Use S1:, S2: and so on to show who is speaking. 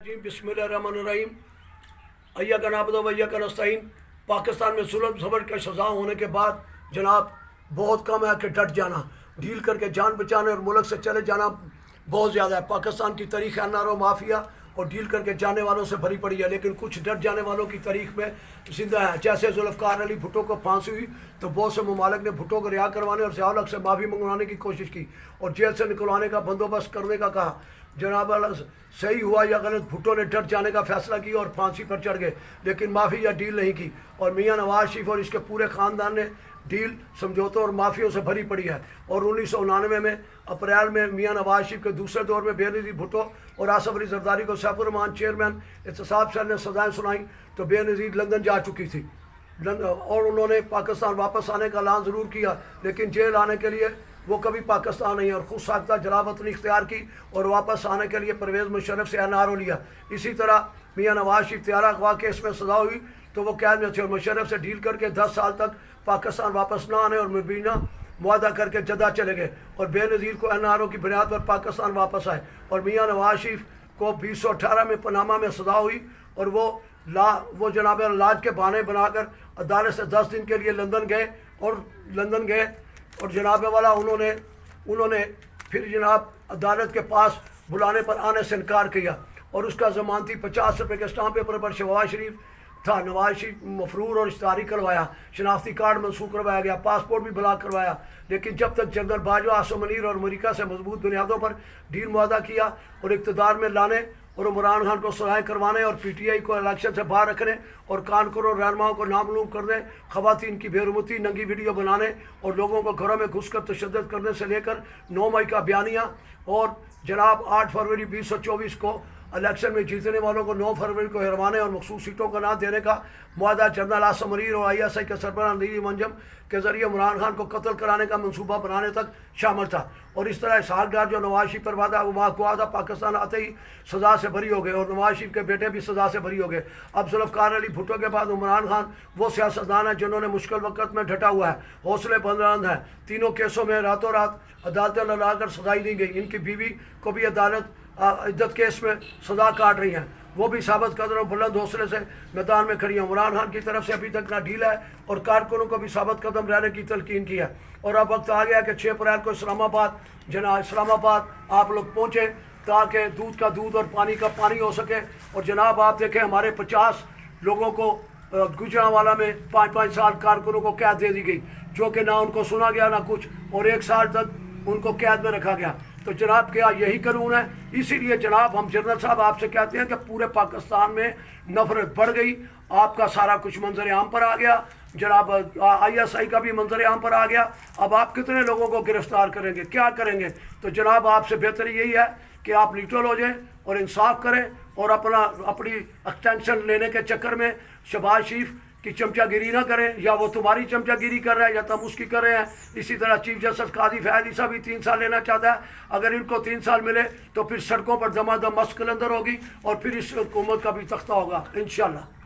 S1: जी बिस्मिल्लाहिर्रहमानिर्रहीम। अय्या का नाबद वैया का नस्ताइन। पाकिस्तान में जुल्म ज़बर की सज़ा होने के बाद जनाब बहुत कम है कि डट जाना, डील करके जान बचाने और मुल्क से चले जाना बहुत ज़्यादा है। पाकिस्तान की तारीख़ एनआरओ माफिया और डील करके जाने वालों से भरी पड़ी है, लेकिन कुछ डट जाने वालों की तारीख में जिंदा है। जैसे जुल्फ़िकार अली भुट्टो को फांसी हुई तो बहुत से ममालिक ने भुट्टो को रिहा करवाने और ज़िया-उल-हक से माफ़ी मंगवाने की कोशिश की और जेल से निकलवाने का बंदोबस्त करने का कहा। जनाब सही हुआ या गलत, भुट्टो ने डट जाने का फैसला किया और फांसी पर चढ़ गए, लेकिन माफ़ी या डील नहीं की। और मियाँ नवाज शरीफ और इसके पूरे ख़ानदान ने डील समझौतों और माफियों से भरी पड़ी है। और 1999 में अप्रैल में मियाँ नवाज शरीफ के दूसरे दौर में बेनज़ीर भुट्टो और आसिफ अली ज़रदारी को सैफुर-रहमान चेयरमैन एहतसाब सर ने सज़ाएँ सुनाई तो बेनज़ीर लंदन जा चुकी थी और उन्होंने पाकिस्तान वापस आने का ऐलान ज़रूर किया, लेकिन जेल आने के लिए वो कभी पाकिस्तान नहीं और खुद साख्ता जलावतनी इख्तियार की और वापस आने के लिए परवेज़ मुशर्रफ से एनआरओ लिया। इसी तरह मियाँ नवाज शरीफ त्यारा अगवा केस में सज़ा हुई तो वो कैद में थे और मुशर्रफ से डील करके 10 साल तक पाकिस्तान वापस ना आने और मुबीना मुआदा करके जद्दा चले गए और बेनज़ीर को एनआरओ की बुनियाद पर पाकिस्तान वापस आए। और मियाँ नवाज शरीफ को 2018 में पनामा में सज़ा हुई और वो जनाब लाज के बहाने बनाकर अदालत से 10 दिन के लिए लंदन गए और जनाब वाला उन्होंने फिर जनाब अदालत के पास बुलाने पर आने से इनकार किया और उसका ज़मानती 50 रुपये के स्टाम्प पेपर पर शहबाज शरीफ था। नवाज शरीफ मफरूर और इश्तारी करवाया, शनाख्ती कार्ड मनसूख करवाया गया, पासपोर्ट भी ब्लॉक करवाया, लेकिन जब तक जनरल बाजवा, आसिम मुनीर और अमरीका से मजबूत बुनियादों पर डील मुआदा किया और इक़्तिदार में लाने और इमरान खान को सलाह करवाने और पीटीआई को इलेक्शन से बाहर रखने और कानकुर और रहनुमाओं को नामलूम करने, ख़वातीन की बेरुमती नंगी वीडियो बनाने और लोगों को घरों में घुसकर तशद्दुद करने से लेकर 9 मई का बयानिया और जनाब 8 फरवरी 2024 को इलेक्शन में जीतने वालों को 9 फरवरी को हरवाने और मखसूस सीटों का ना देने का मुआदा जनरल आसिम मुनीर और ISI के सरबराह नदीम अंजम के जरिए इमरान खान को कत्ल कराने का मंसूबा बनाने तक शामिल था। और इस तरह इसहाक डार जो नवाज शरीफ पर वादा हुआ था, पाकिस्तान आते ही सज़ा से बरी हो गए और नवाज शरीफ के बेटे भी सज़ा से बरी हो गए। अब जुल्फ़िकार अली भुट्टो के बाद इमरान खान वो सियासतदान है जिन्होंने मुश्किल वक़्त में डटा हुआ है, हौसले बुलंद हैं। तीनों केसों में रातों रात अदालतें लड़ाकर सजाई दी गई। इनकी बीवी को भी अदालत इद्दत केस में सज़ा काट रही हैं, वो भी साबित कदर और बुलंद हौसले से मैदान में खड़ी हैं। इमरान खान की तरफ से अभी तक ना ढील है और कारकुनों को भी साबित कदम रहने की तलकीन की है। और अब वक्त आ गया कि 6 अप्रैल को इस्लामाबाद आप लोग पहुँचे ताकि दूध का दूध और पानी का पानी हो सके। और जनाब आप देखें हमारे 50 लोगों को गुजरांवाला में 5-5 साल कारकुनों को कैद दे दी गई, जो कि ना उनको सुना गया ना कुछ, और 1 साल तक उनको कैद में रखा गया। तो जनाब क्या यही कानून है? इसीलिए जनाब हम जनरल साहब आपसे कहते हैं कि पूरे पाकिस्तान में नफरत बढ़ गई, आपका सारा कुछ मंजर आम पर आ गया, जनाब ISI का भी मंजर आम पर आ गया। अब आप कितने लोगों को गिरफ्तार करेंगे, क्या करेंगे? तो जनाब आपसे बेहतर यही है कि आप न्यूट्रल हो जाएं और इंसाफ करें और अपनी एक्सटेंशन लेने के चक्कर में शहबाज शरीफ की चमचागिरी ना करें, या वो तुम्हारी चमचागिरी कर रहा है या तुम उसकी कर रहे हैं। इसी तरह चीफ जस्टिस काजी फैज ईसा भी 3 साल लेना चाहता है। अगर इनको 3 साल मिले तो फिर सड़कों पर दमादम मस्क कलंदर होगी और फिर इस हुकूमत का भी तख्ता होगा इंशाल्लाह।